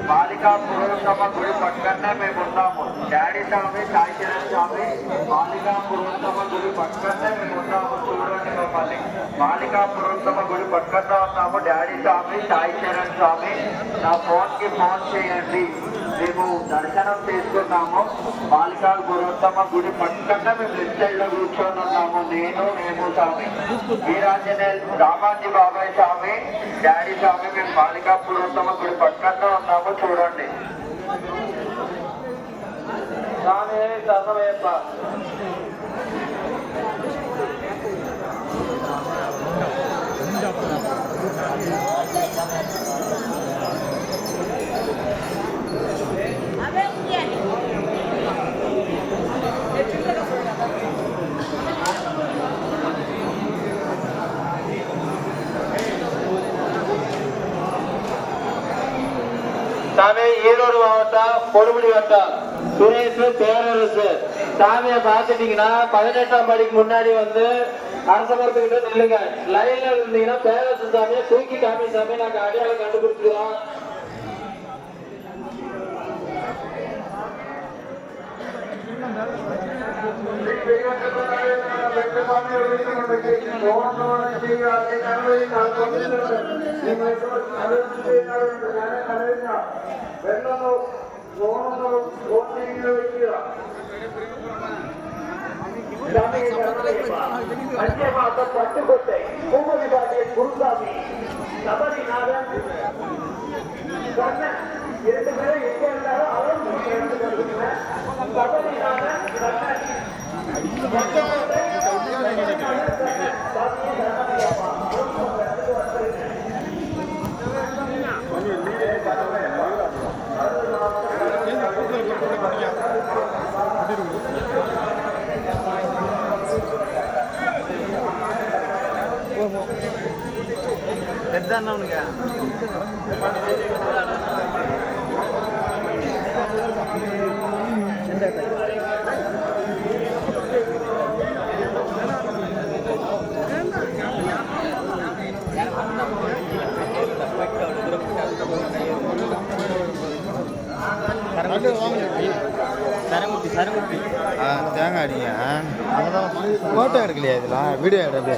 బాలికా పురోత్తమ గుడి పక్కనే మేము ఉన్నాము. డాడీ స్వామి సాయి చరణ్ స్వామి బాలికా పురోత్తమ గుడి పక్కనే మేము ఉన్నాము. చూడండి మమ్మల్ని బాలికా పురోత్తమ గుడి పక్కన ఉన్నాము. డాడీ స్వామి సాయి చరణ్ స్వామి నా ఫోన్కి ఫోన్ చేయండి. మేము దర్శనం చేసుకున్నాము. బాలికా పురోత్తమ గుడి పక్కన మేము లెఫ్ట్ సైడ్ లో కూర్చొని ఉన్నాము. మేము స్వామి వీరాంజనేయ రామాజీ బాబాయ్ స్వామి డాడీ స్వామి మేము బాలికా పురోత్తమ గుడి పక్కన ఉన్నాము. చూడండి స్వామి సర్వవేప சாமி ஈரோடு மாவட்டம் கொடுமுடி வட்டம் சுரேஷ் பேரரசு சாமியை பார்த்துட்டீங்கன்னா 18ஆம் படிக்கு முன்னாடி வந்து அரச மரத்துக்கிட்ட நில்லுங்க. லைன்ல இருந்தீங்கன்னா பேரரசு சாமியை தூக்கி காமி சாமி நாங்க அடையாளம் கண்டுபிடிச்சிக்கிறோம். பட்டுக்கோட்டை பூமதி பாட்டிய குருசாமி சபரிநாதன் 2 பேரும் எங்க இருந்தாலும் அவரும் சபரிநாதன் పెద్దన్నవునిగా தேங்காய் அடிங்க ஃபோட்டோ எடுக்கலையா இதெல்லாம் வீடியோ எடுப்பே